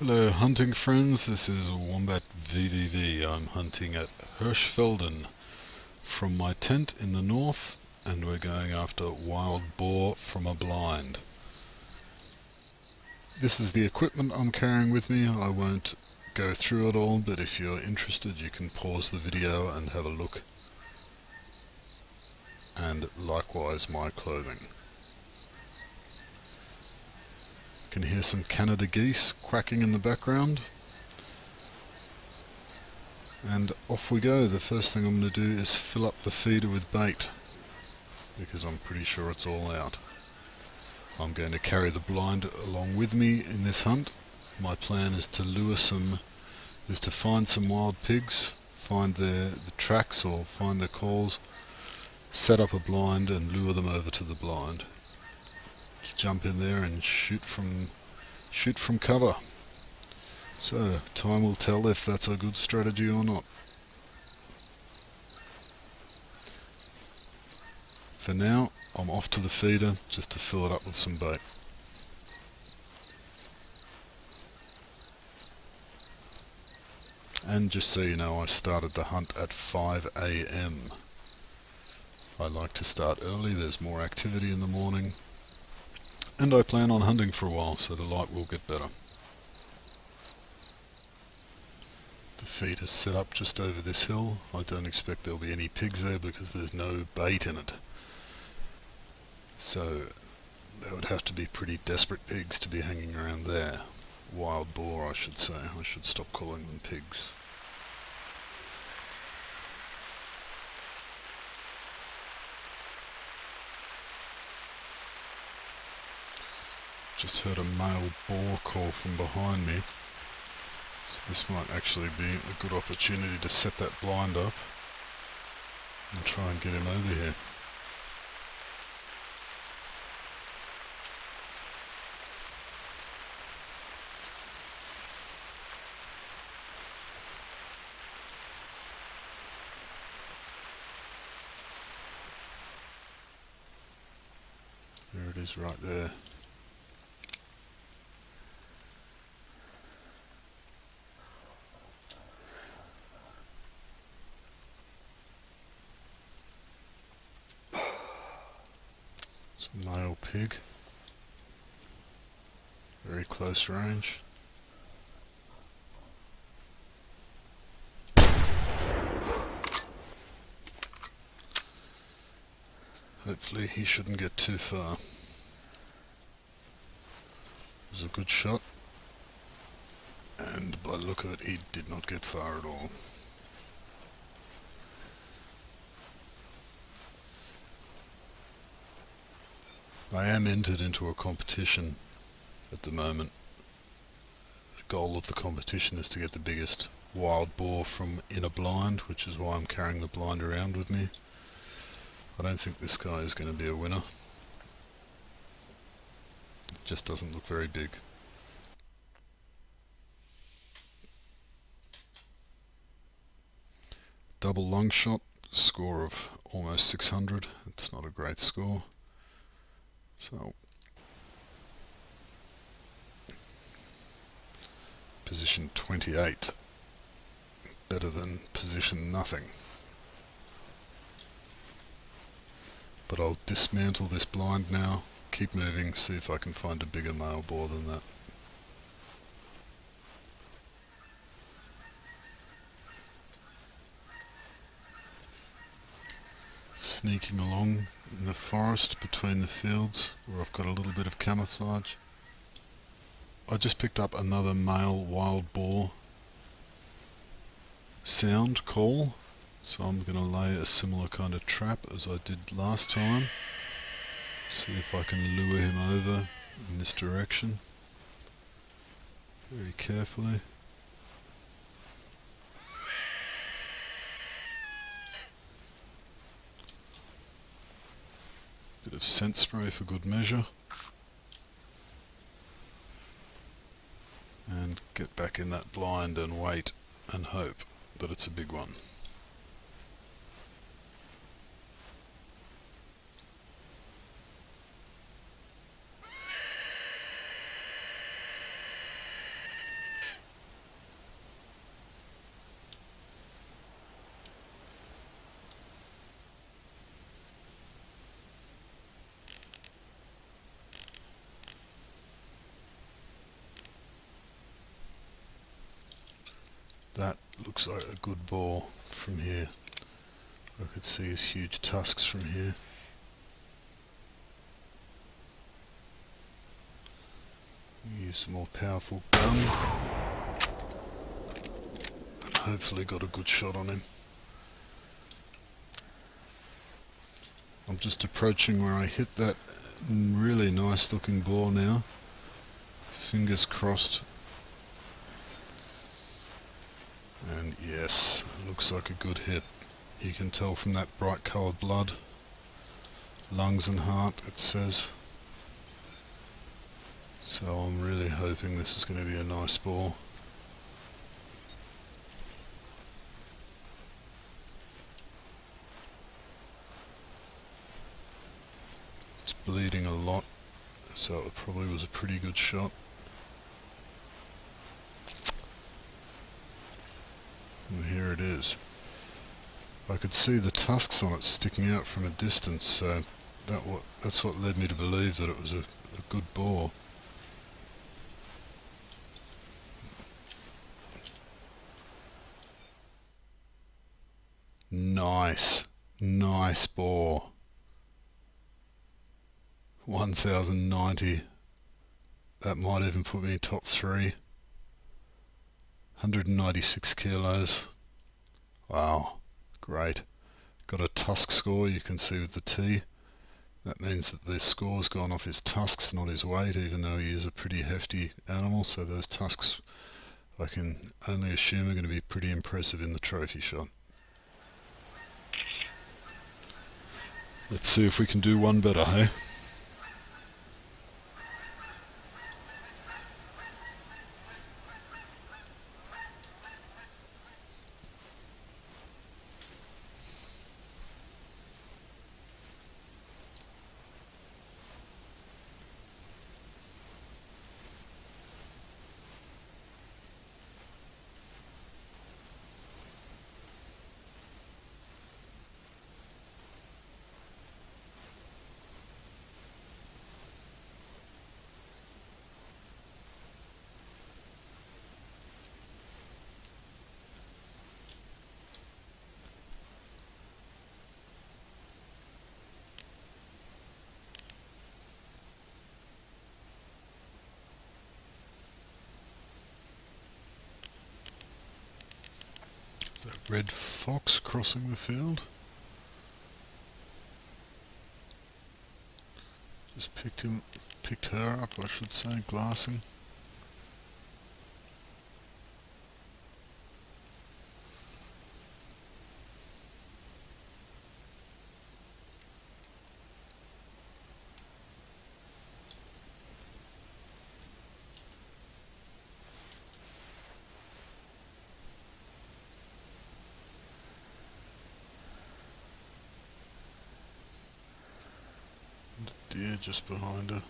Hello hunting friends, this is Wombat VVV. I'm hunting at Hirschfelden from my tent in the north, and we're going after wild boar from a blind. This is the equipment I'm carrying with me. I won't go through it all, but if you're interested you can pause the video and have a look. And likewise my clothing. You can hear some Canada geese quacking in the background. And off we go. The first thing I'm going to do is fill up the feeder with bait, because I'm pretty sure it's all out. I'm going to carry the blind along with me in this hunt. My plan is to find some wild pigs, find the tracks or find their calls, set up a blind and lure them over to the blind. Jump in there and shoot from cover. So time will tell if that's a good strategy or not. For now, I'm off to the feeder just to fill it up with some bait. And just so you know, I started the hunt at 5 AM. I like to start early, there's more activity in the morning, and I plan on hunting for a while, so the light will get better. The feed is set up just over this hill. I don't expect there'll be any pigs there because there's no bait in it. So they would have to be pretty desperate pigs to be hanging around there. Wild boar, I should say. I should stop calling them pigs. Just heard a male boar call from behind me, so this might actually be a good opportunity to set that blind up and try and get him over here. There it is right there. It's a male pig. Very close range. Hopefully he shouldn't get too far. It was a good shot, and by the look of it he did not get far at all. I am entered into a competition at the moment. The goal of the competition is to get the biggest wild boar from in a blind, which is why I'm carrying the blind around with me. I don't think this guy is going to be a winner. It just doesn't look very big. Double lung shot, score of almost 600. It's not a great score. So, position 28. Better than position nothing. But I'll dismantle this blind now, keep moving, see if I can find a bigger male boar than that. Sneaking along in the forest between the fields where I've got a little bit of camouflage. I just picked up another male wild boar sound call, so I'm going to lay a similar kind of trap as I did last time. See if I can lure him over in this direction very carefully. Bit of scent spray for good measure, and get back in that blind and wait and hope that it's a big one. looks like a good boar from here. I could see his huge tusks from here. Use a more powerful gun. And hopefully got a good shot on him. I'm just approaching where I hit that really nice looking boar now. Fingers crossed. And yes, looks like a good hit. You can tell from that bright coloured blood. Lungs and heart, it says. So I'm really hoping this is going to be a nice boar. It's bleeding a lot, so it probably was a pretty good shot. And here it is. I could see the tusks on it sticking out from a distance, so that's what led me to believe that it was a good boar. Nice, nice boar. 1090. That might even put me in top 3. 196 kilos. Wow, great. Got a tusk score, you can see with the T. That means that the score's gone off his tusks, not his weight, even though he is a pretty hefty animal, so those tusks I can only assume are going to be pretty impressive in the trophy shot. Let's see if we can do one better, hey? That red fox crossing the field. Just picked her up, I should say, glassing. Deer just behind her.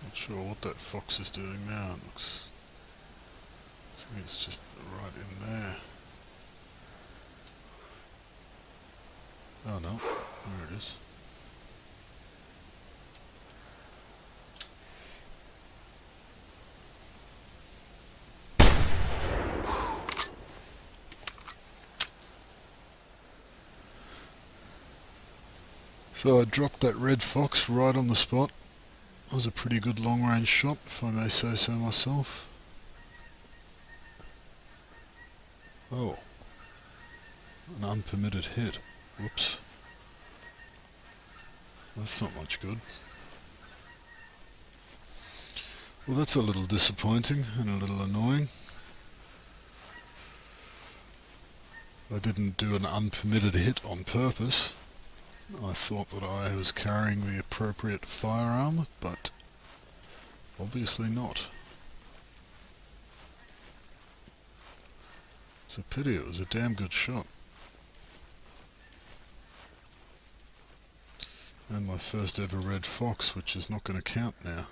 Not sure what that fox is doing now. It looks, I think it's just right in there. Oh no, there it is. So I dropped that red fox right on the spot. That was a pretty good long range shot, if I may say so myself. Oh, an unpermitted hit. Whoops. That's not much good. Well, that's a little disappointing and a little annoying. I didn't do an unpermitted hit on purpose. I thought that I was carrying the appropriate firearm, but obviously not. It's a pity, it was a damn good shot. And my first ever red fox, which is not going to count now.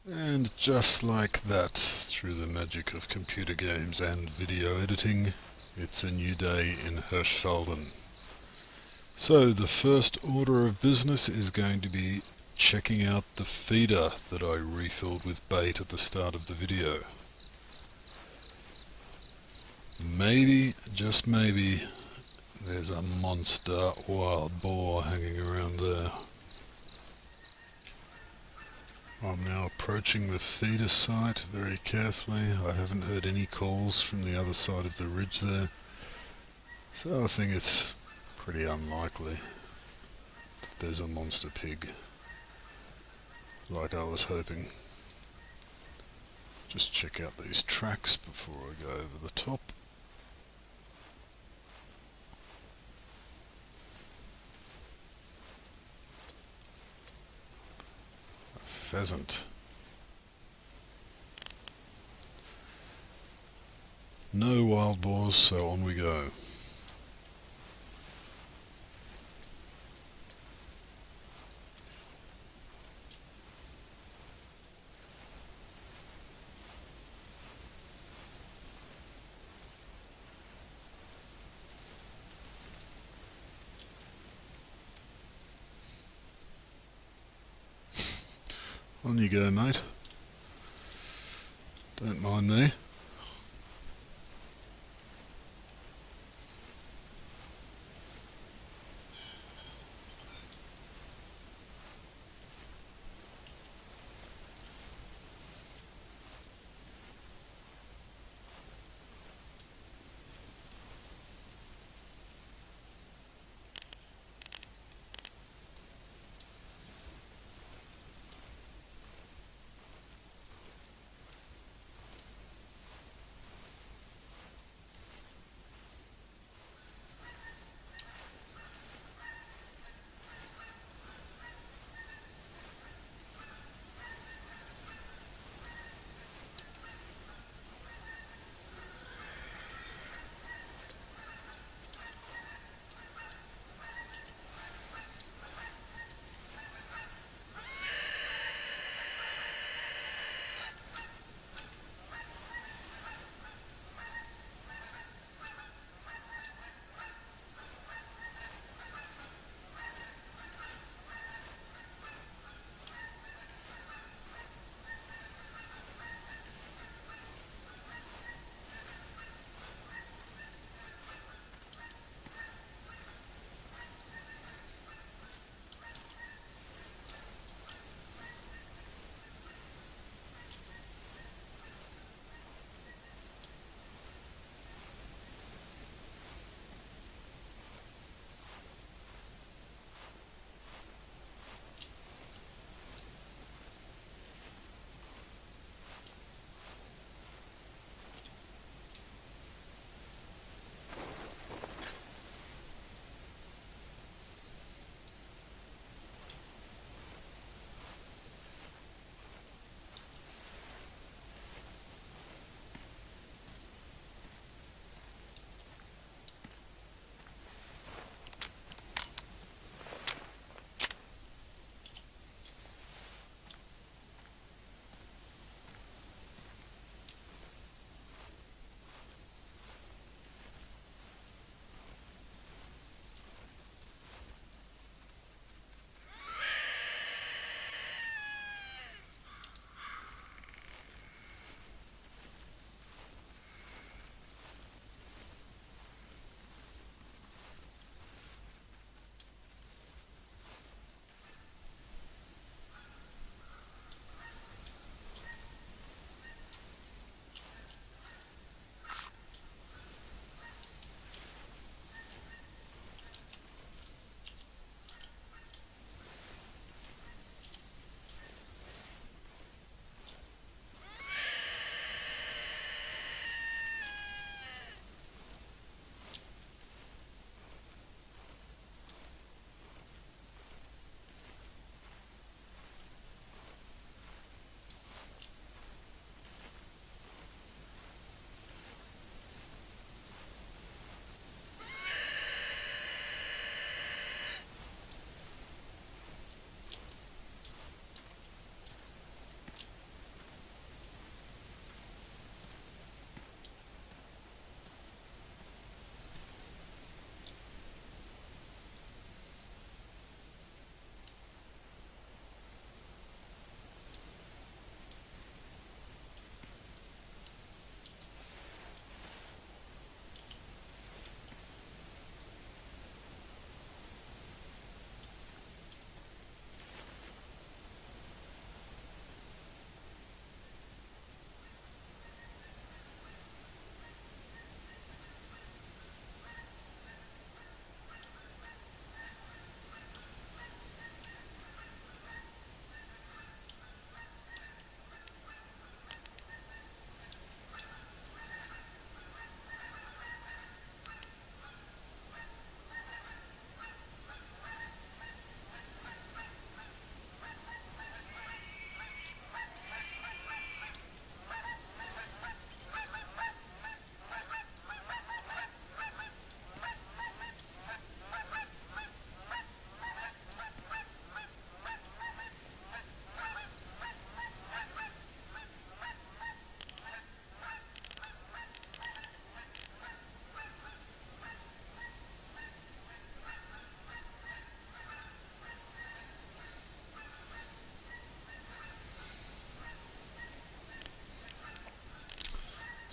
And just like that, through the magic of computer games and video editing, it's a new day in Hirschfelden. So the first order of business is going to be checking out the feeder that I refilled with bait at the start of the video. Maybe, just maybe, there's a monster wild boar hanging around there. I'm now approaching the feeder site very carefully. I haven't heard any calls from the other side of the ridge there, so I think it's pretty unlikely that there's a monster pig, like I was hoping. Just check out these tracks before I go over the top. A pheasant. No wild boars, so on we go. On you go, mate. Don't mind me.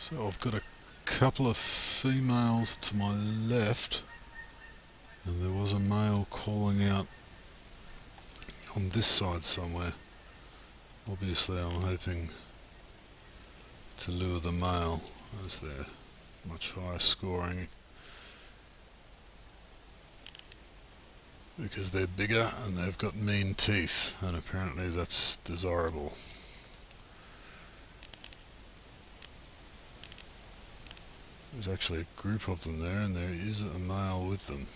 So I've got a couple of females to my left, and there was a male calling out on this side somewhere. Obviously I'm hoping to lure the male as they're much higher scoring because they're bigger and they've got mean teeth, and apparently that's desirable. There's actually a group of them there, and there is a male with them.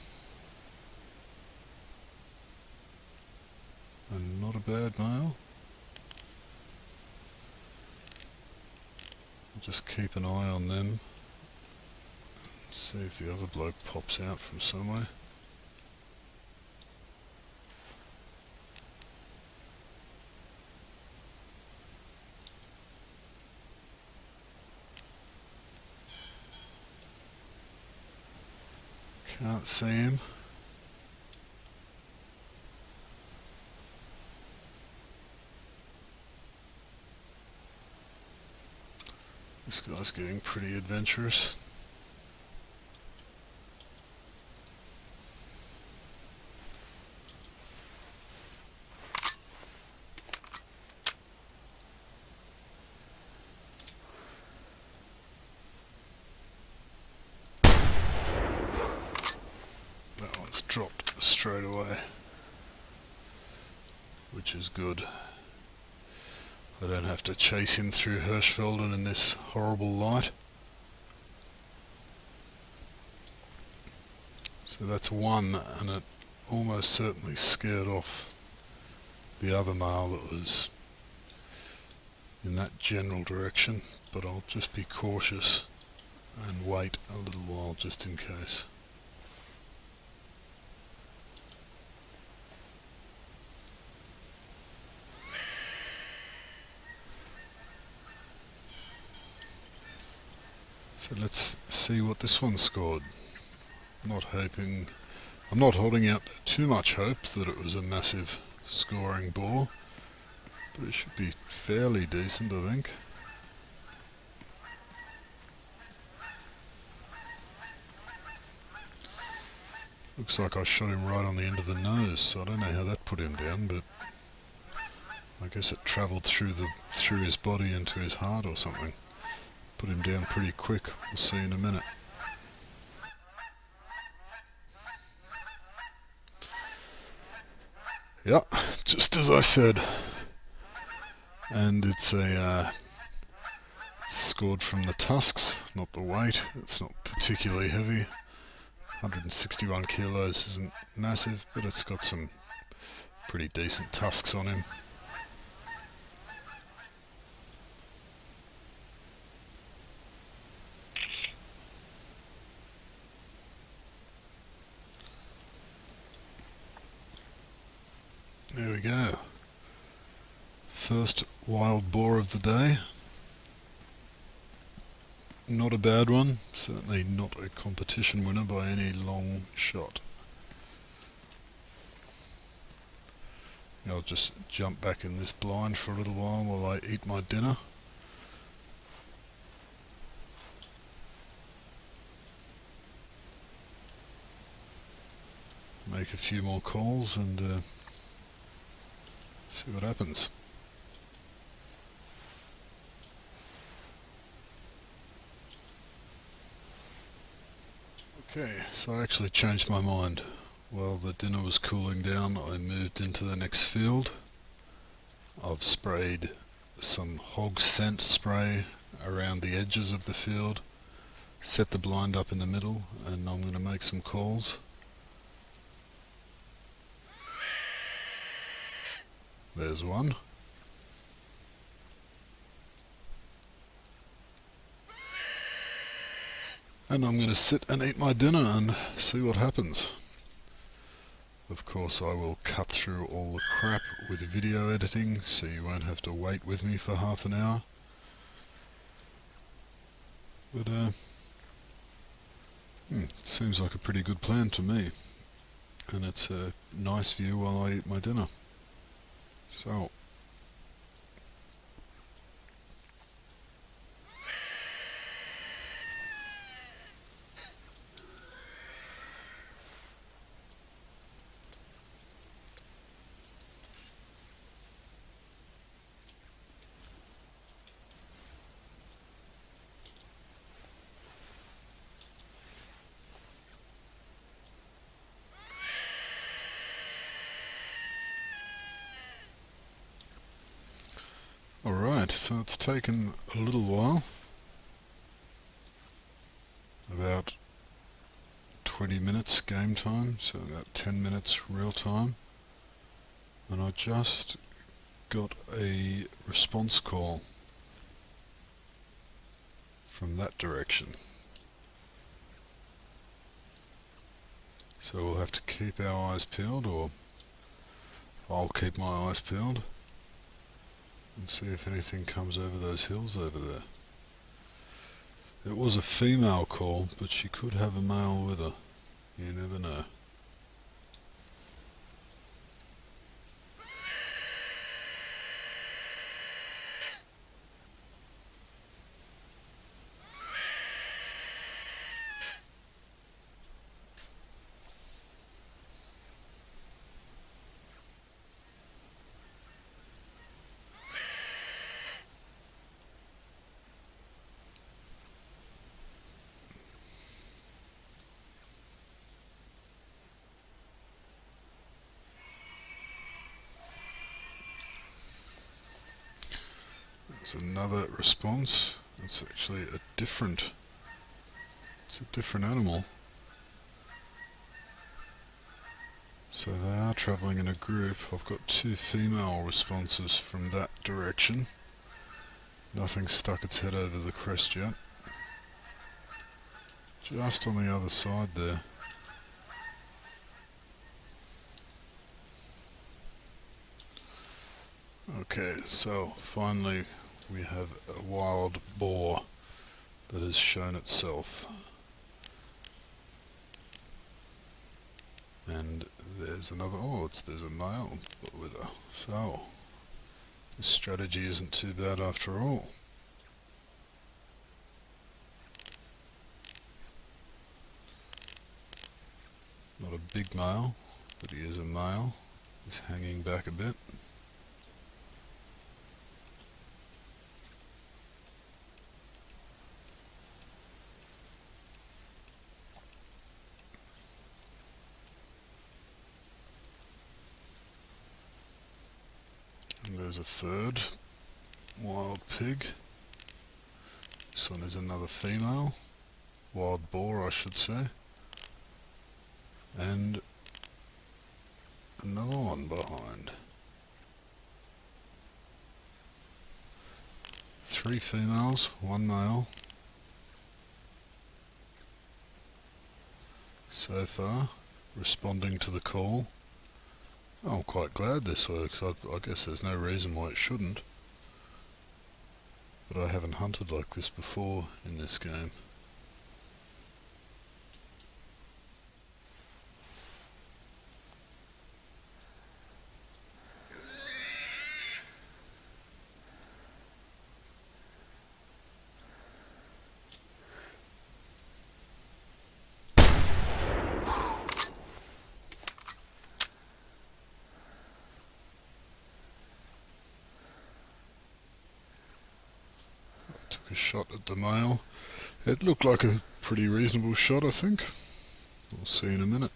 And not a bad male. I'll just keep an eye on them. See if the other bloke pops out from somewhere. Can't see him. This guy's getting pretty adventurous. That one's dropped straight away, which is good. I don't have to chase him through Hirschfelden in this horrible light. So that's one, and it almost certainly scared off the other male that was in that general direction, but I'll just be cautious and wait a little while just in case. So let's see what this one scored. I'm not holding out too much hope that it was a massive scoring boar, but it should be fairly decent, I think. Looks like I shot him right on the end of the nose, so I don't know how that put him down, but I guess it travelled through his body into his heart or something. Put him down pretty quick. We'll see in a minute. Yeah, just as I said. And it's scored from the tusks, not the weight. It's not particularly heavy. 161 kilos isn't massive, but it's got some pretty decent tusks on him. There we go. First wild boar of the day. Not a bad one, certainly not a competition winner by any long shot. I'll just jump back in this blind for a little while I eat my dinner. Make a few more calls and see what happens. Okay, so I actually changed my mind. While the dinner was cooling down, I moved into the next field. I've sprayed some hog scent spray around the edges of the field, set the blind up in the middle, and I'm going to make some calls. There's one. And I'm going to sit and eat my dinner and see what happens. Of course I will cut through all the crap with video editing, so you won't have to wait with me for half an hour. But seems like a pretty good plan to me. And it's a nice view while I eat my dinner. So Right, so it's taken a little while, about 20 minutes game time, so about 10 minutes real time, and I just got a response call from that direction. So we'll have to keep our eyes peeled, or I'll keep my eyes peeled, and see if anything comes over those hills over there. It was a female call, but she could have a male with her. You never know. There's another response. It's actually a different animal. So they are travelling in a group. I've got 2 female responses from that direction. Nothing stuck its head over the crest yet. Just on the other side there. Okay, so finally we have a wild boar that has shown itself. And there's another, there's a male with her. So, this strategy isn't too bad after all. Not a big male, but he is a male. He's hanging back a bit. And there's a third wild pig. This one is another female. Wild boar, I should say. And another one behind. 3 females, 1 male. So far, responding to the call. I'm quite glad this works. I guess there's no reason why it shouldn't. But I haven't hunted like this before in this game. Took a shot at the male. It looked like a pretty reasonable shot, I think. We'll see in a minute.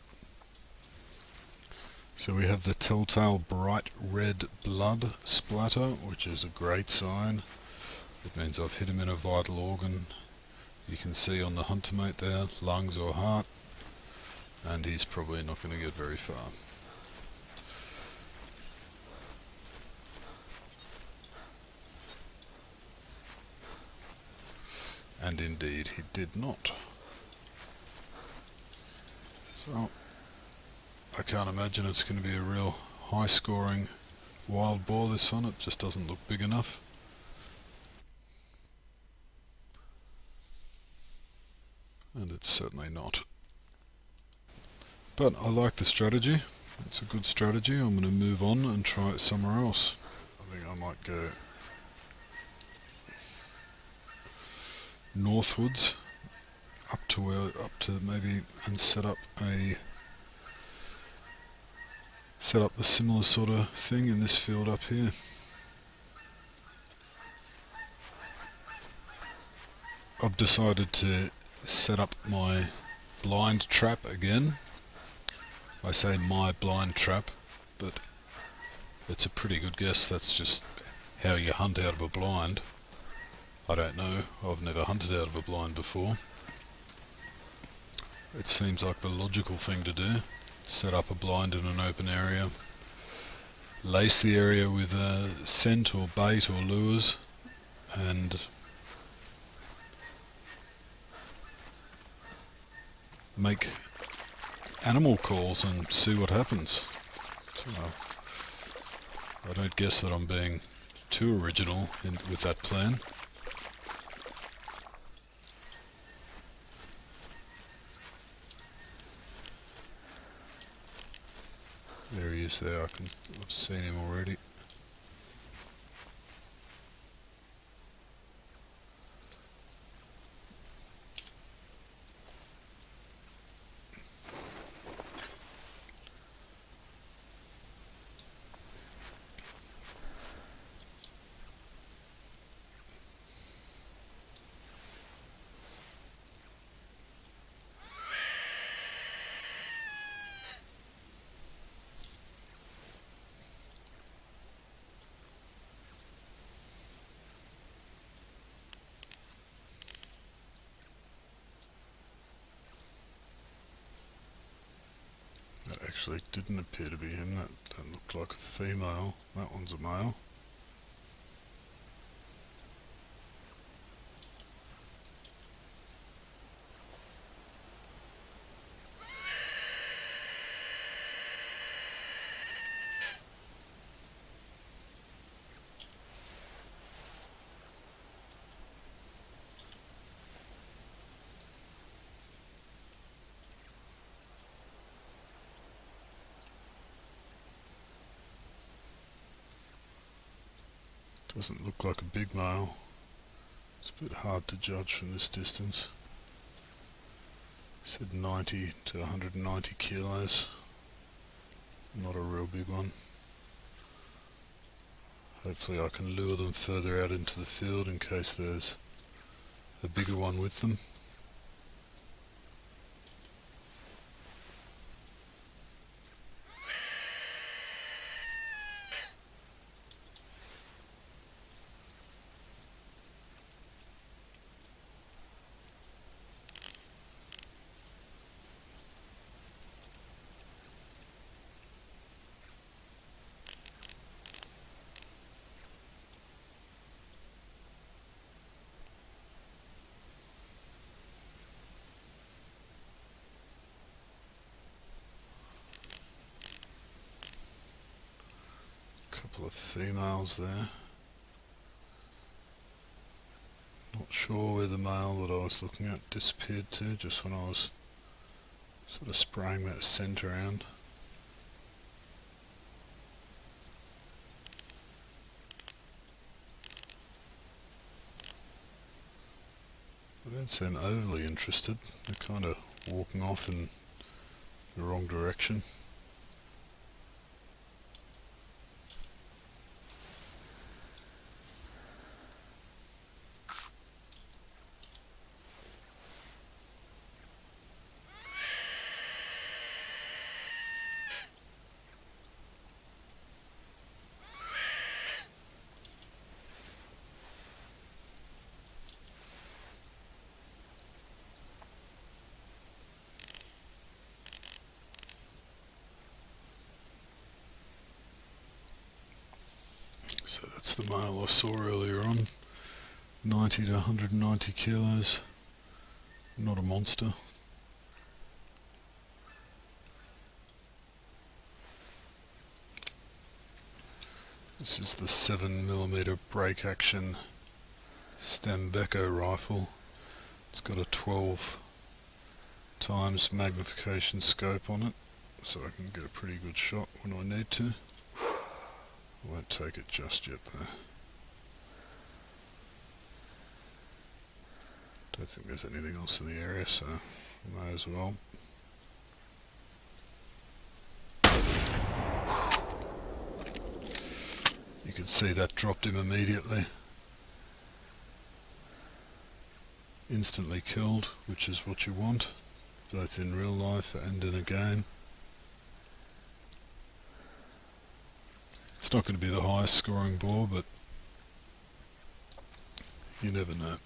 So we have the telltale bright red blood splatter, which is a great sign. It means I've hit him in a vital organ. You can see on the hunter mate there, lungs or heart, and he's probably not going to get very far. And indeed he did not. So I can't imagine it's going to be a real high scoring wild boar, this one. It just doesn't look big enough. And it's certainly not. But I like the strategy. It's a good strategy. I'm going to move on and try it somewhere else. I think I might go northwards up to maybe, and set up the similar sort of thing in this field up here. I've decided to set up my blind trap again. I say my blind trap, but it's a pretty good guess. That's just how you hunt out of a blind. I don't know, I've never hunted out of a blind before. It seems like the logical thing to do. Set up a blind in an open area, lace the area with scent or bait or lures, and make animal calls and see what happens. So, I don't guess that I'm being too original with that plan. There he is there, I've seen him already. That actually didn't appear to be him, that looked like a female. That one's a male. Doesn't look like a big male. It's a bit hard to judge from this distance. He said 90 to 190 kilos. Not a real big one. Hopefully I can lure them further out into the field in case there's a bigger one with them. Couple of females there. Not sure where the male that I was looking at disappeared to just when I was sort of spraying that scent around. They don't seem overly interested. They're kind of walking off in the wrong direction. So that's the male I saw earlier on, 90 to 190 kilos, not a monster. This is the 7mm break action Stambecco rifle. It's got a 12 times magnification scope on it, so I can get a pretty good shot when I need to. I won't take it just yet though. Don't think there's anything else in the area, so I may as well. You can see that dropped him immediately. Instantly killed, which is what you want, both in real life and in a game. It's not going to be the highest scoring boar, but You never know.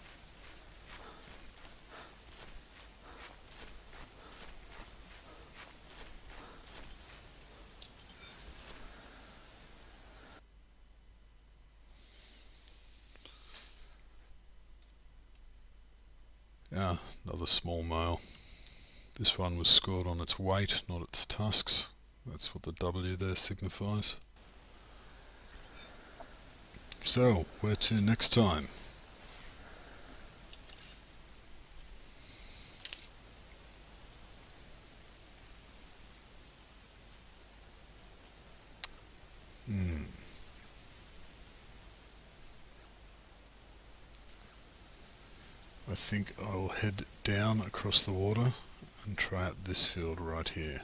Yeah, another small male. This one was scored on its weight, not its tusks. That's what the W there signifies. So, where to next time? I think I'll head down across the water and try out this field right here.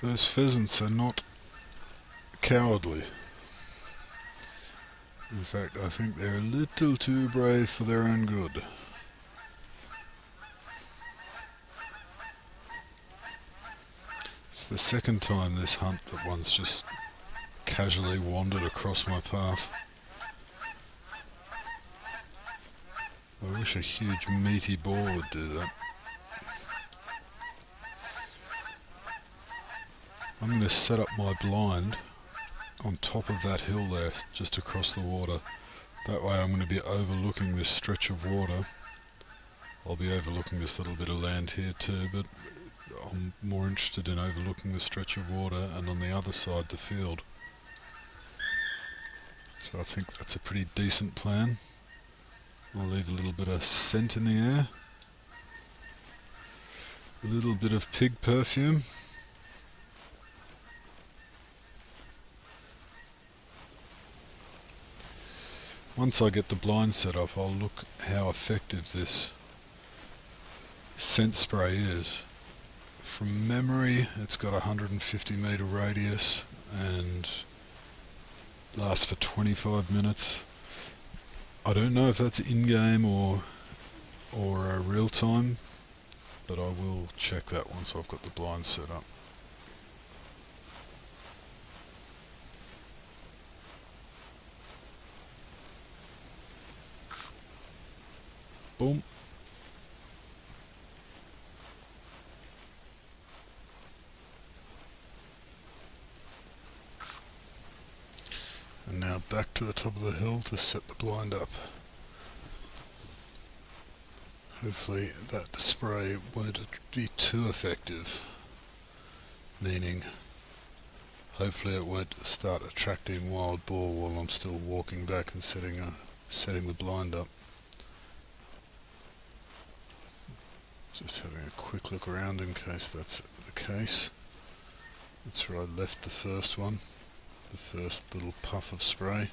Those pheasants are not cowardly. In fact, I think they're a little too brave for their own good. It's the second time this hunt that one's just casually wandered across my path. I wish a huge meaty boar would do that. I'm going to set up my blind on top of that hill there, just across the water. That way I'm going to be overlooking this stretch of water. I'll be overlooking this little bit of land here too, but I'm more interested in overlooking the stretch of water and on the other side the field. So I think that's a pretty decent plan. I'll leave a little bit of scent in the air. A little bit of pig perfume. Once I get the blind set up, I'll look how effective this scent spray is. From memory, it's got a 150 metre radius and lasts for 25 minutes. I don't know if that's in-game or real time, but I will check that once I've got the blind set up. Boom. And now back to the top of the hill to set the blind up. Hopefully that spray won't be too effective, meaning hopefully it won't start attracting wild boar while I'm still walking back and setting the blind up. Just having a quick look around in case that's the case. That's where I left the first one, the first little puff of spray.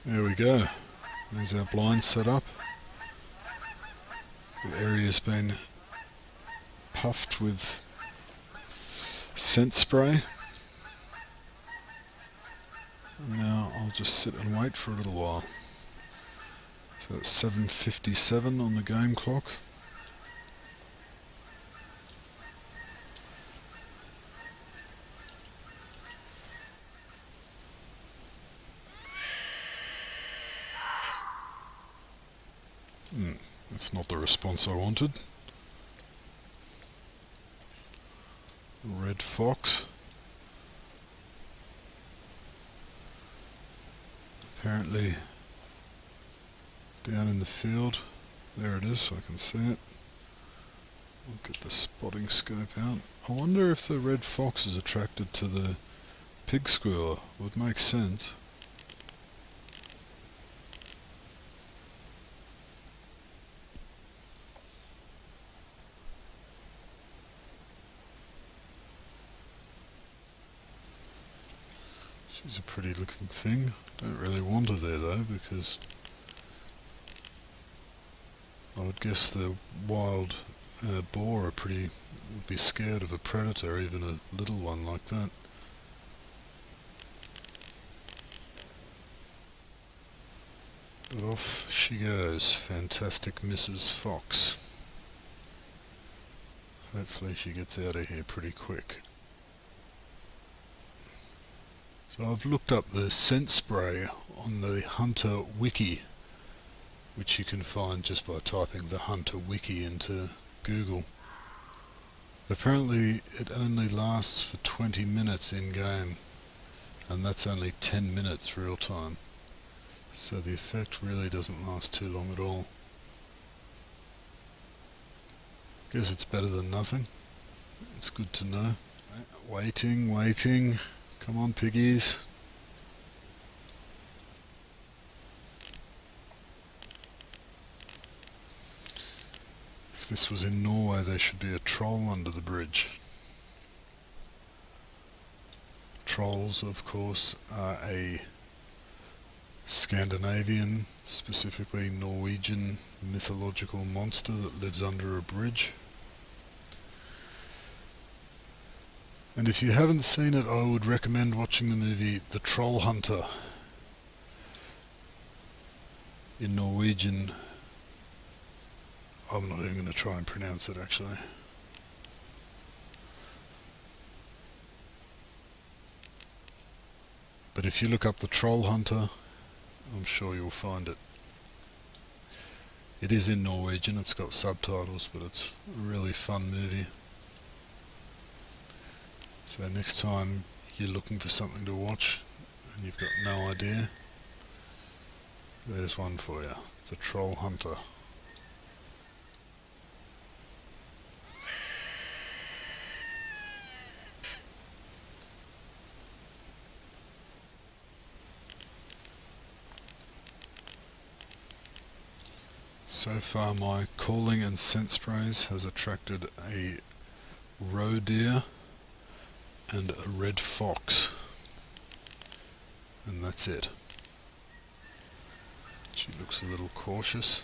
There we go. There's our blind set up. The area's been puffed with scent spray. And now I'll just sit and wait for a little while. So it's 7:57 on the game clock. That's not the response I wanted. Red fox. Apparently down in the field. There it is, I can see it. I'll get the spotting scope out. I wonder if the red fox is attracted to the pig squirrel. Would make sense. She's a pretty looking thing. Don't really want her there though, because I would guess the wild boar would be scared of a predator, even a little one like that. But off she goes, fantastic Mrs. Fox. Hopefully she gets out of here pretty quick. So I've looked up the scent spray on the Hunter wiki, which you can find just by typing the Hunter wiki into Google. Apparently it only lasts for 20 minutes in game, and that's only 10 minutes real time. So the effect really doesn't last too long at all. Guess it's better than nothing. It's good to know. Waiting. Come on, piggies. If this was in Norway, there should be a troll under the bridge. Trolls, of course, are a Scandinavian, specifically Norwegian, mythological monster that lives under a bridge. And if you haven't seen it, I would recommend watching the movie The Troll Hunter. In Norwegian, I'm not even going to try and pronounce it actually. But if you look up The Troll Hunter, I'm sure you'll find it. It is in Norwegian, it's got subtitles, but it's a really fun movie. So next time you're looking for something to watch and you've got no idea, there's one for you, The Troll Hunter. So far my calling and scent sprays has attracted a roe deer and a red fox, and that's it. She looks a little cautious.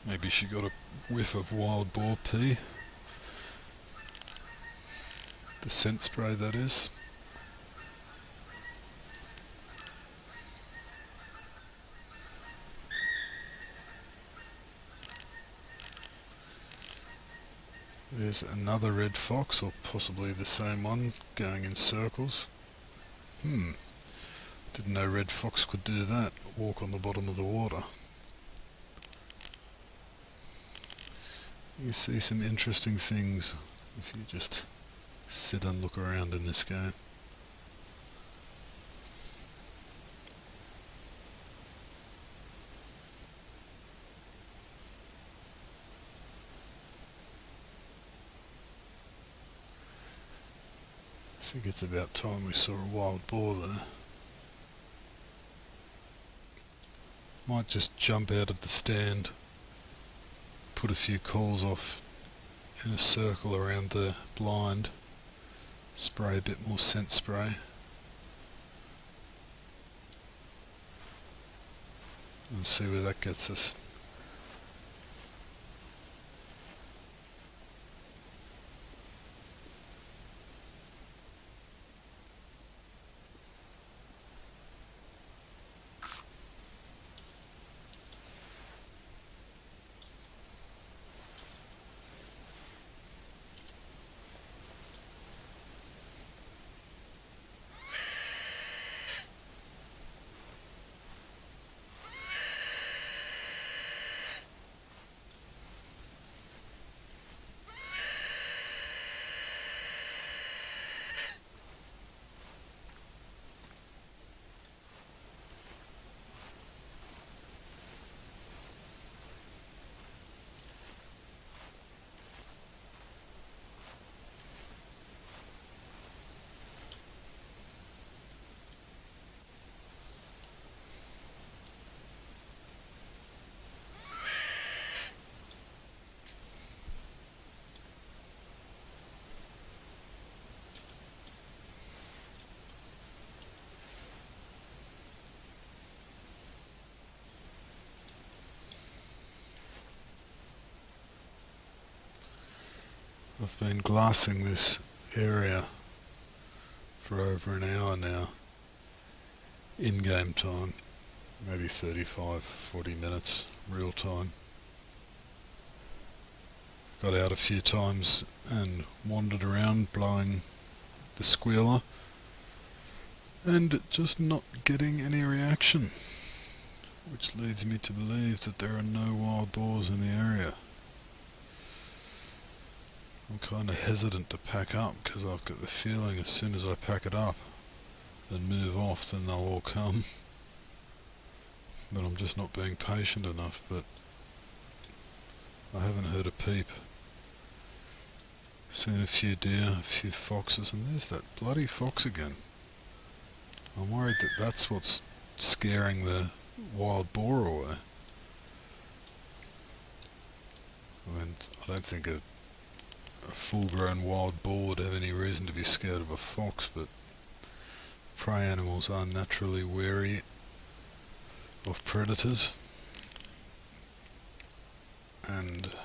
Maybe she got a whiff of wild boar pee. The scent spray, that is. There's another red fox, or possibly the same one, going in circles. Didn't know red fox could do that, walk on the bottom of the water. You see some interesting things if you just sit and look around in this game. I think it's about time we saw a wild boar there. Might just jump out of the stand, put a few calls off in a circle around the blind, spray a bit more scent spray, and see where that gets us. I've been glassing this area for over an hour now, in-game time, maybe 35-40 minutes real time. Got out a few times and wandered around blowing the squealer and just not getting any reaction, which leads me to believe that there are no wild boars in the area. I'm kind of hesitant to pack up because I've got the feeling as soon as I pack it up and move off, then they'll all come. But I'm just not being patient enough. But I haven't heard a peep. Seen a few deer, a few foxes, and there's that bloody fox again. I'm worried that that's what's scaring the wild boar away. I mean, I don't think a full-grown wild boar would have any reason to be scared of a fox, but prey animals are naturally wary of predators, and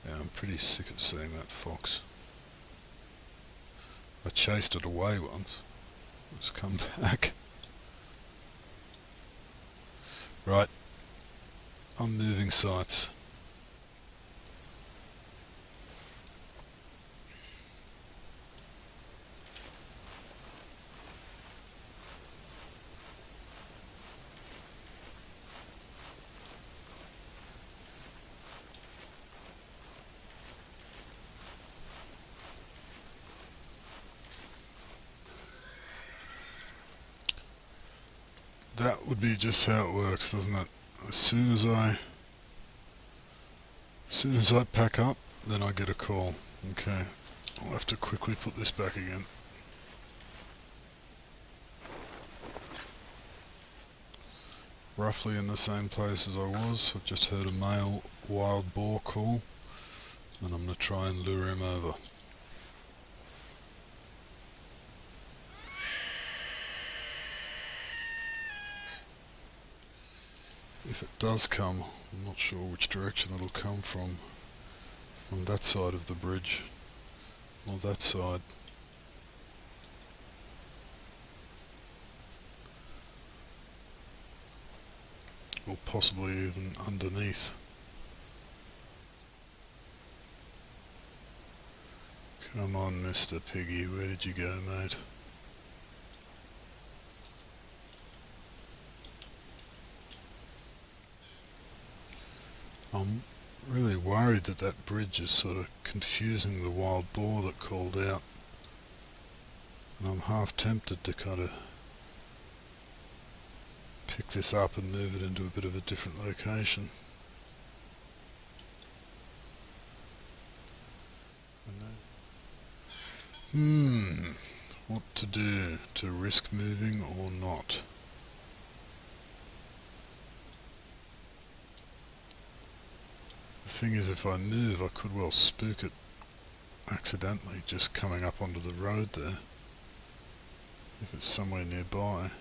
yeah, I'm pretty sick of seeing that fox. I chased it away once. It's come back. Right, I'm moving sights. That would be just how it works, doesn't it? As soon as I pack up, then I get a call. Okay, I'll have to quickly put this back again. Roughly in the same place as I was. I've just heard a male wild boar call, and I'm going to try and lure him over. If it does come, I'm not sure which direction it'll come from that side of the bridge, or that side. Or possibly even underneath. Come on, Mr. Piggy, where did you go, mate? I'm really worried that that bridge is sort of confusing the wild boar that called out. And I'm half tempted to kind of pick this up and move it into a bit of a different location. What to do? To risk moving or not? The thing is, if I move, I could well spook it accidentally just coming up onto the road there, if it's somewhere nearby.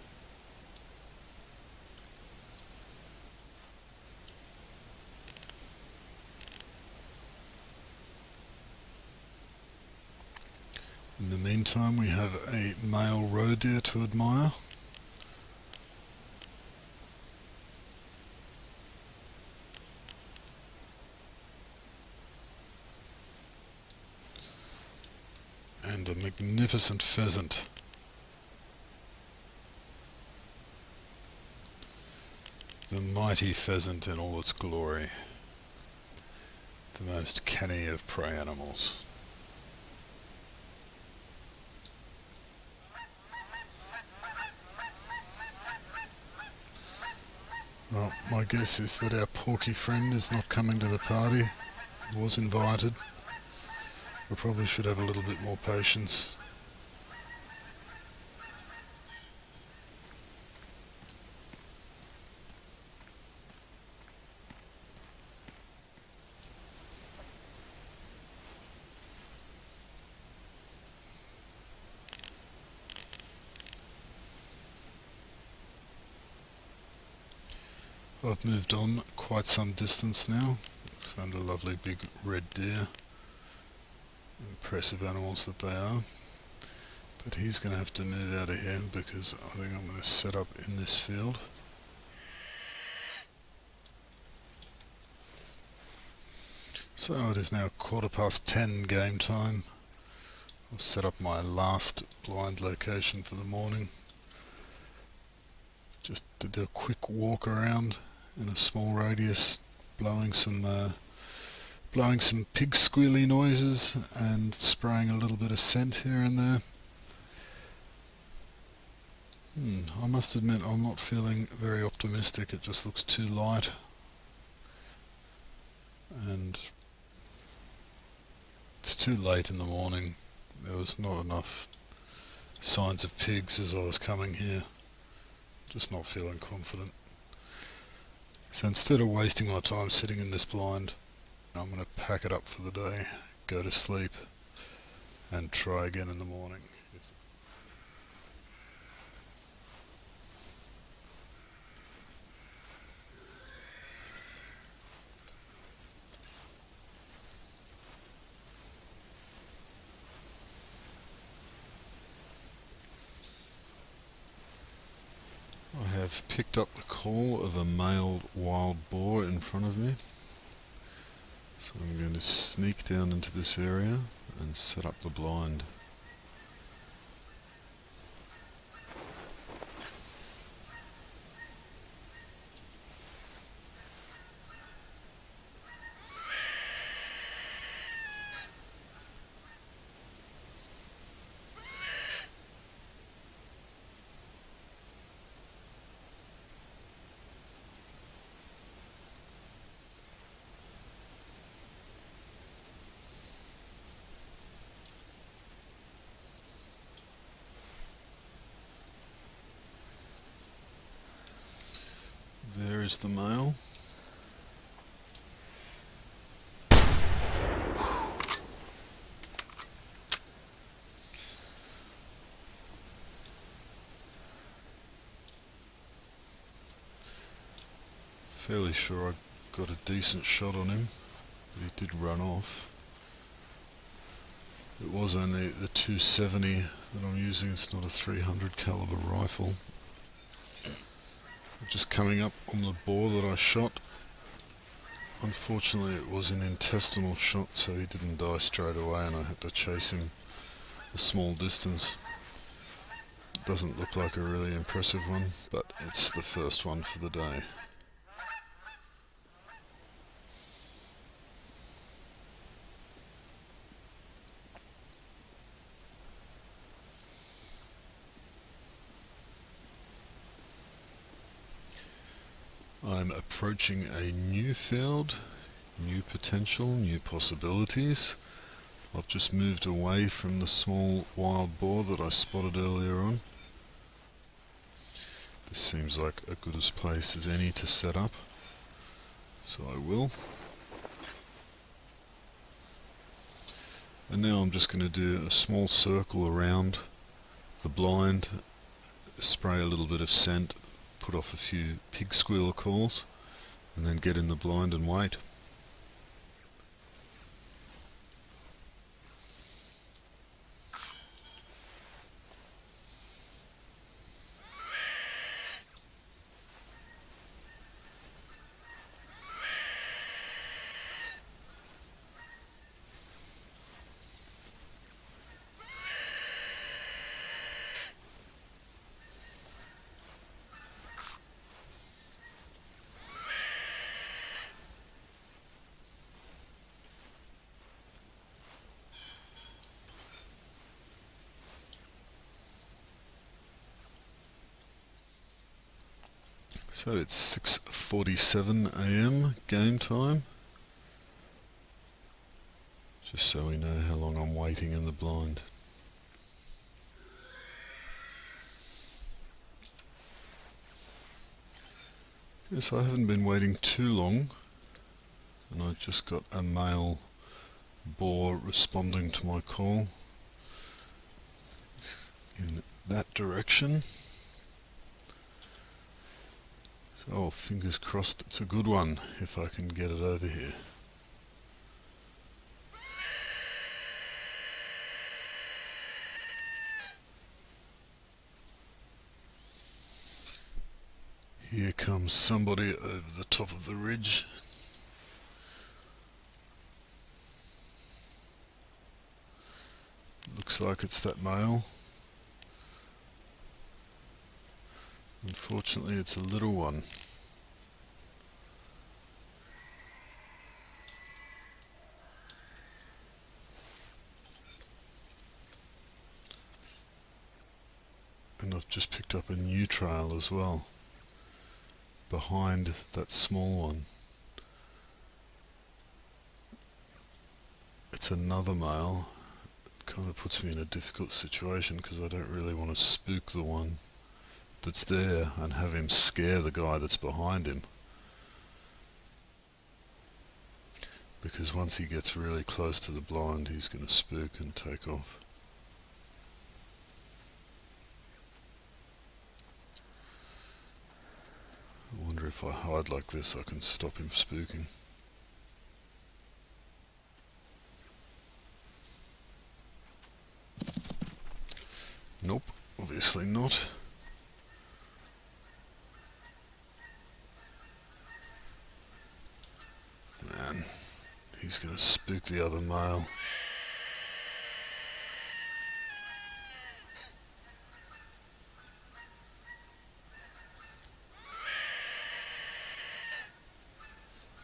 In the meantime, we have a male roe deer to admire. And a magnificent pheasant. The mighty pheasant in all its glory. The most canny of prey animals. Well, my guess is that our porky friend is not coming to the party. He was invited. We probably should have a little bit more patience. I've moved on quite some distance now, Found a lovely big red deer. Impressive animals that they are. But he's going to have to move out of here because I think I'm going to set up in this field. So it is now 10:15 game time. I'll set up my last blind location for the morning. Just to do a quick walk around in a small radius, blowing some pig squealy noises and spraying a little bit of scent here and there. I must admit I'm not feeling very optimistic. It just looks too light, and it's too late in the morning. There was not enough signs of pigs as I was coming here. Just not feeling confident. So instead of wasting my time sitting in this blind, I'm going to pack it up for the day, go to sleep, and try again in the morning. I have picked up the call of a male wild boar in front of me. So I'm going to sneak down into this area and set up the blind. There is the male. Fairly sure I got a decent shot on him, but he did run off. It was only the 270 that I'm using, it's not a 300 caliber rifle. Just coming up on the boar that I shot. Unfortunately it was an intestinal shot, so he didn't die straight away and I had to chase him a small distance. It doesn't look like a really impressive one, but it's the first one for the day. I'm approaching a new field, new potential, new possibilities. I've just moved away from the small wild boar that I spotted earlier on. This seems like a good as place as any to set up, so I will. And now I'm just going to do a small circle around the blind, spray a little bit of scent, put off a few pig squealer calls, and then get in the blind and wait. So it's 6:47 AM game time, just so we know how long I'm waiting in the blind. Yes, I haven't been waiting too long, and I just got a male boar responding to my call in that direction. Oh, fingers crossed it's a good one if I can get it over here. from somebody over the top of the ridge. Looks like it's that male. Unfortunately, it's a little one. And I've just picked up a new trail as well, behind that small one. It's another male. It kind of puts me in a difficult situation because I don't really want to spook the one that's there and have him scare the guy that's behind him. Because once he gets really close to the blind, he's going to spook and take off. I wonder if I hide like this I can stop him spooking. Nope, obviously not. Man, he's going to spook the other male.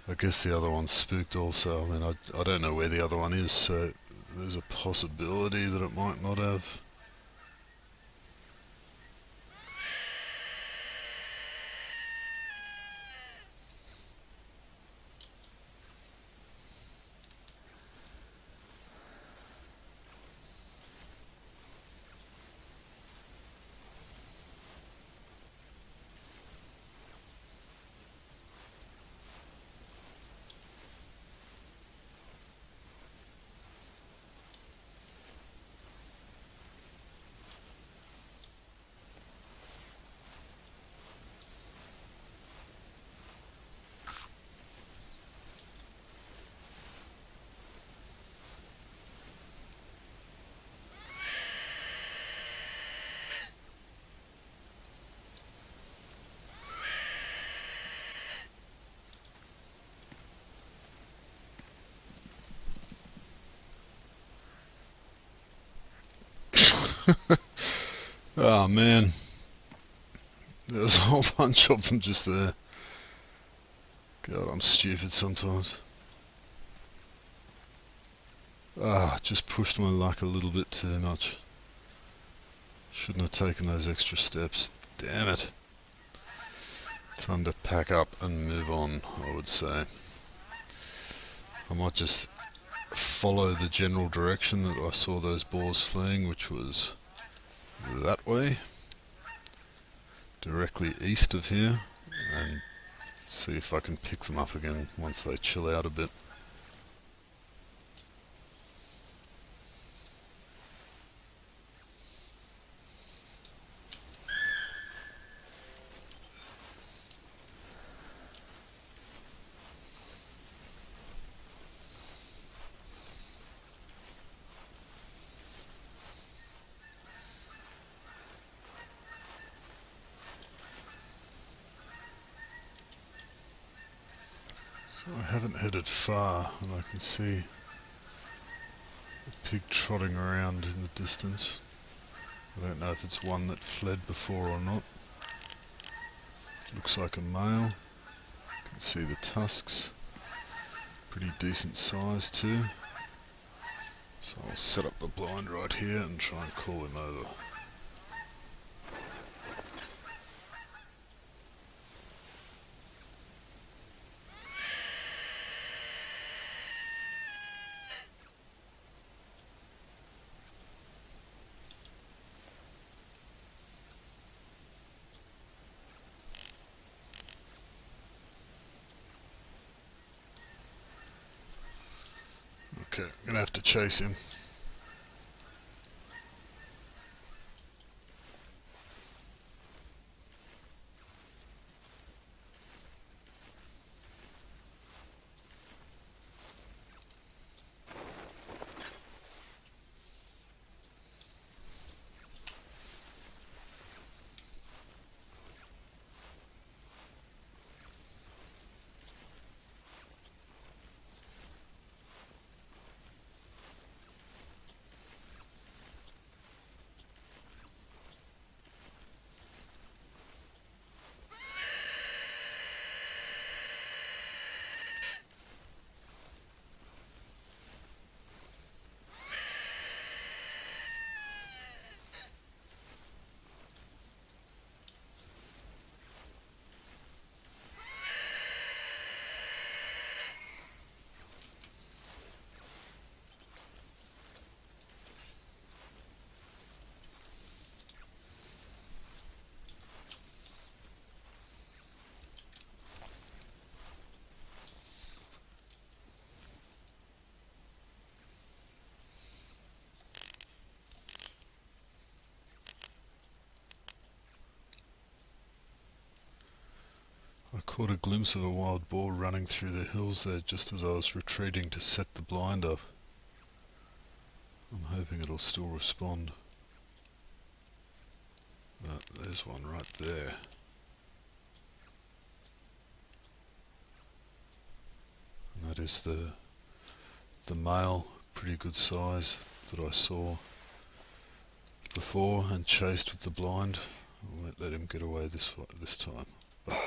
I guess the other one's spooked also. I mean, I don't know where the other one is, so there's a possibility that it might not have. Oh man, there's a whole bunch of them just there. God, I'm stupid sometimes. Just pushed my luck a little bit too much. Shouldn't have taken those extra steps. Damn it. Time to pack up and move on, I would say. I might just follow the general direction that I saw those boars fleeing, which was that way, directly east of here, and see if I can pick them up again once they chill out a bit. I haven't headed far and I can see a pig trotting around in the distance. I don't know if it's one that fled before or not. Looks like a male. Can see the tusks. Pretty decent size too. So I'll set up the blind right here and try and call him over. Okay, I'm gonna have to chase him. Caught a glimpse of a wild boar running through the hills there just as I was retreating to set the blind up. I'm hoping it'll still respond. But there's one right there. And that is the male, pretty good size, that I saw before and chased with the blind. I won't let him get away this time. But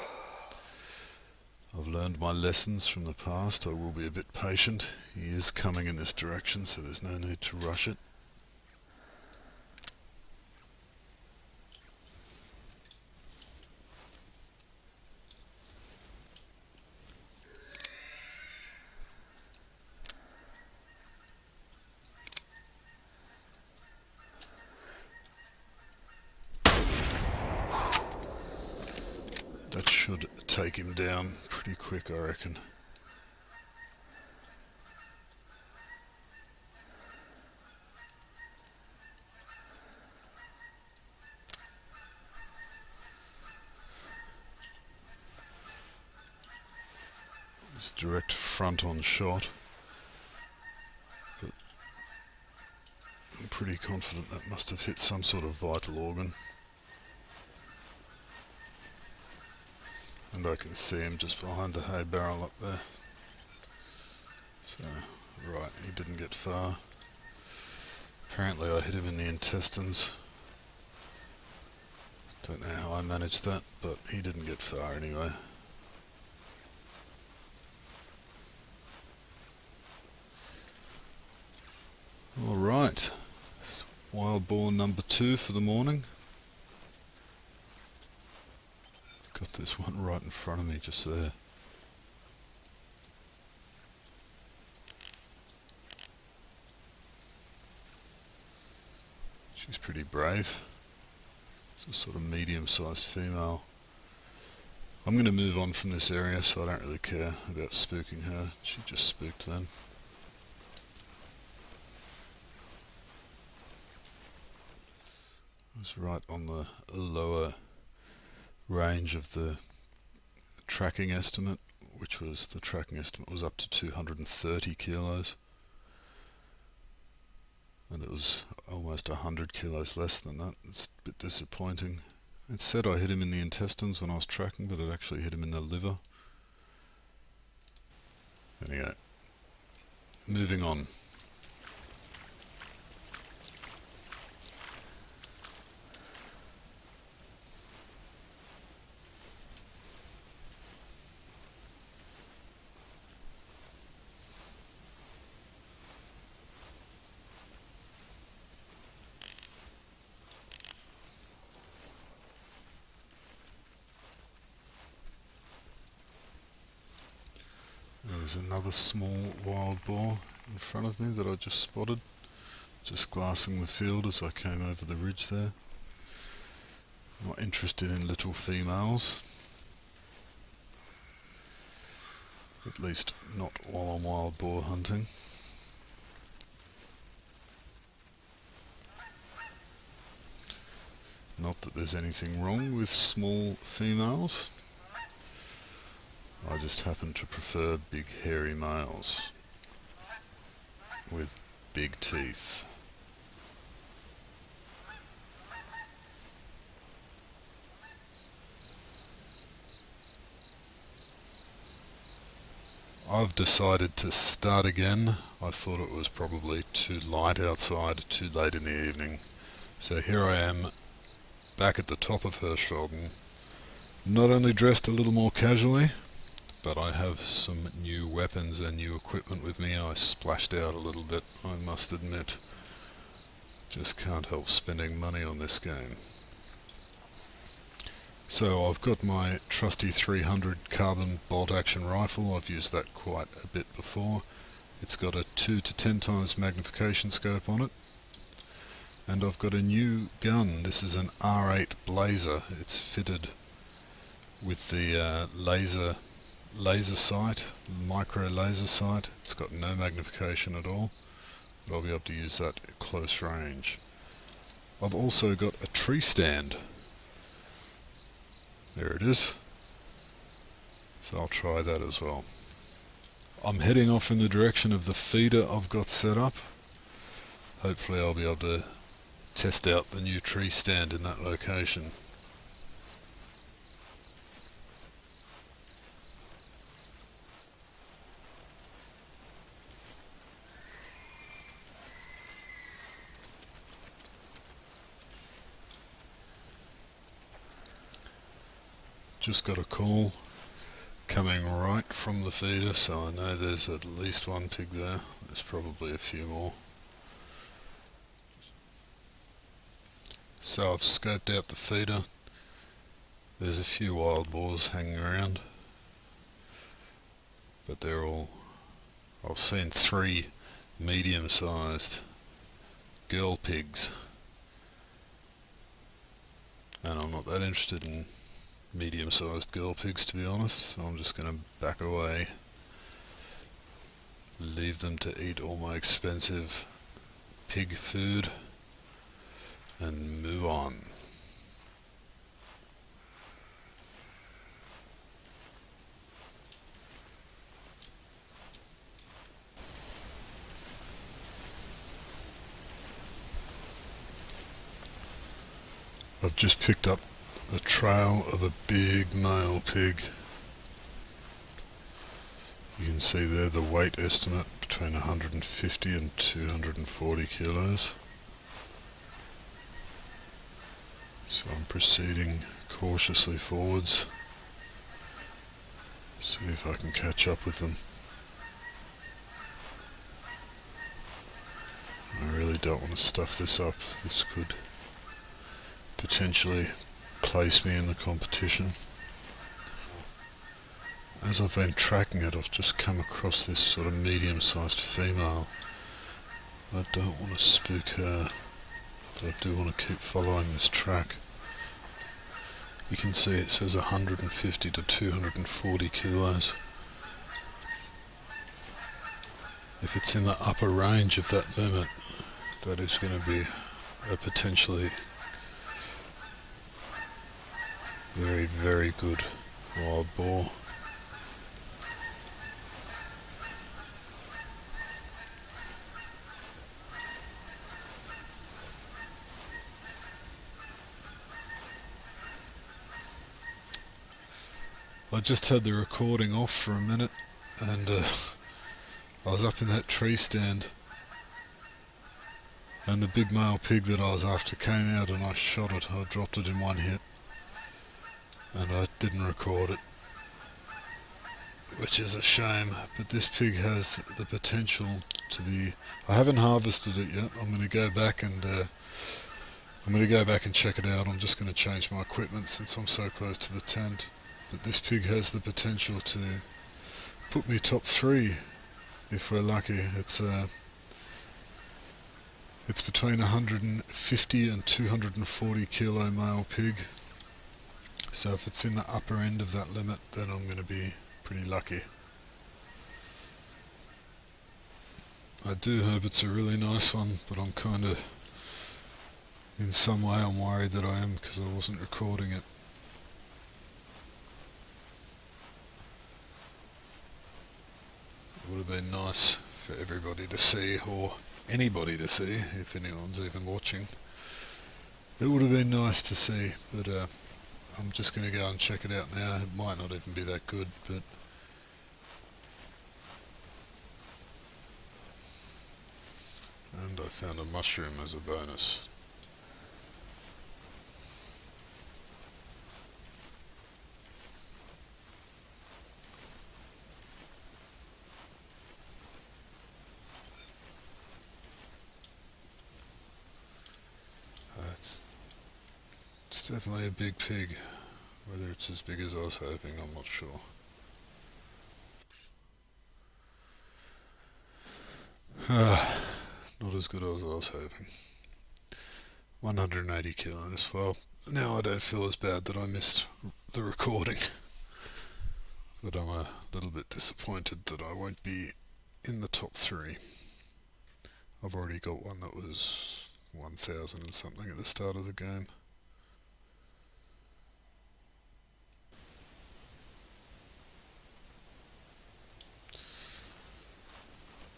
I've learned my lessons from the past. I will be a bit patient. He is coming in this direction, so there's no need to rush it. That should take him down pretty quick, I reckon. It's direct front on shot, but I'm pretty confident that must have hit some sort of vital organ. And I can see him just behind the hay barrel up there. So, right, he didn't get far. Apparently I hit him in the intestines. Don't know how I managed that, but he didn't get far anyway. Alright, wild boar number 2 for the morning. Got this one right in front of me just there. She's pretty brave. It's a sort of medium-sized female. I'm going to move on from this area, so I don't really care about spooking her. She just spooked then. It was right on the lower range of the tracking estimate, which was, the tracking estimate was up to 230 kilos, and it was almost 100 kilos less than that. It's a bit disappointing. It said I hit him in the intestines when I was tracking, but it actually hit him in the liver. Anyway, moving on. There's another small wild boar in front of me that I just spotted, just glassing the field as I came over the ridge there. Not interested in little females, at least not while I'm wild boar hunting. Not that there's anything wrong with small females. I just happen to prefer big hairy males with big teeth. I've decided to start again. I thought it was probably too light outside, too late in the evening. So here I am, back at the top of Hirschfelden, not only dressed a little more casually, but I have some new weapons and new equipment with me. I splashed out a little bit, I must admit. Just can't help spending money on this game. So I've got my trusty 300 carbon bolt action rifle. I've used that quite a bit before. It's got a 2 to 10 times magnification scope on it. And I've got a new gun. This is an R8 Blazer. It's fitted with the laser sight, micro laser sight. It's got no magnification at all, but I'll be able to use that at close range. I've also got a tree stand. There it is. So I'll try that as well. I'm heading off in the direction of the feeder I've got set up. Hopefully I'll be able to test out the new tree stand in that location. Just got a call coming right from the feeder, so I know there's at least one pig there. There's probably a few more. So I've scoped out the feeder. There's a few wild boars hanging around, but they're all, I've seen 3 medium-sized girl pigs, and I'm not that interested in medium-sized girl pigs, to be honest, so I'm just going to back away, leave them to eat all my expensive pig food, and move on. I've just picked up the trail of a big male pig. You can see there the weight estimate between 150 and 240 kilos. So I'm proceeding cautiously forwards, see if I can catch up with them. I really don't want to stuff this up. This could potentially place me in the competition. As I've been tracking it, I've just come across this sort of medium-sized female. I don't want to spook her, but I do want to keep following this track. You can see it says 150 to 240 kilos. If it's in the upper range of that limit, that is going to be a potentially very, very good wild boar. I just had the recording off for a minute, and I was up in that tree stand, and the big male pig that I was after came out and I shot it. I dropped it in one hit, and I didn't record it, which is a shame. But this pig has the potential to be, I haven't harvested it yet. I'm going to go back and check it out. I'm just going to change my equipment since I'm so close to the tent. But this pig has the potential to put me top 3 if we're lucky. It's between 150 and 240 kilo male pig. So if it's in the upper end of that limit, then I'm going to be pretty lucky. I do hope it's a really nice one, but I'm kind of, in some way I'm worried that I am, because I wasn't recording it. It would have been nice for everybody to see, or anybody to see, if anyone's even watching. It would have been nice to see, but I'm just going to go and check it out now. It might not even be that good, but and I found a mushroom as a bonus. It's definitely a big pig. Whether it's as big as I was hoping, I'm not sure. Not as good as I was hoping. 180 kilos. Well, now I don't feel as bad that I missed the recording. But I'm a little bit disappointed that I won't be in the top 3. I've already got one that was 1,000 and something at the start of the game.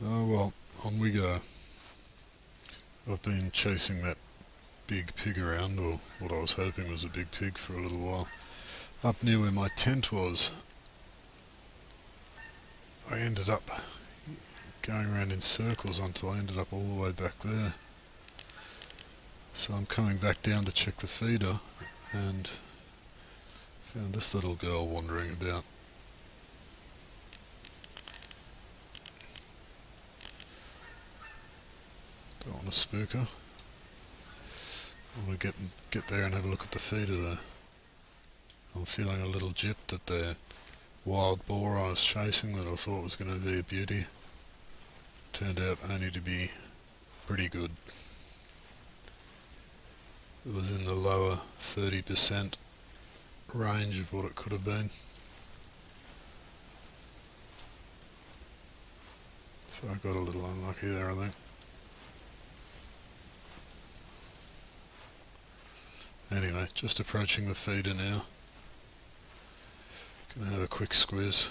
Oh well, on we go. I've been chasing that big pig around, or what I was hoping was a big pig, for a little while. Up near where my tent was, I ended up going around in circles until I ended up all the way back there. So I'm coming back down to check the feeder and found this little girl wandering about. Don't want to spook her. I want to get there and have a look at the feeder there. I'm feeling a little gypped that the wild boar I was chasing, that I thought was going to be a beauty, turned out only to be pretty good. It was in the lower 30% range of what it could have been. So I got a little unlucky there, I think. Anyway, just approaching the feeder now. Gonna have a quick squeeze.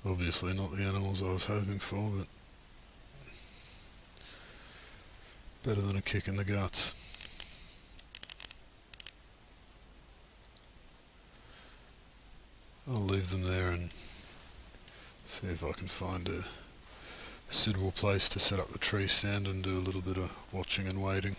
Obviously not the animals I was hoping for, but better than a kick in the guts. I'll leave them there and see if I can find a suitable place to set up the tree stand and do a little bit of watching and waiting.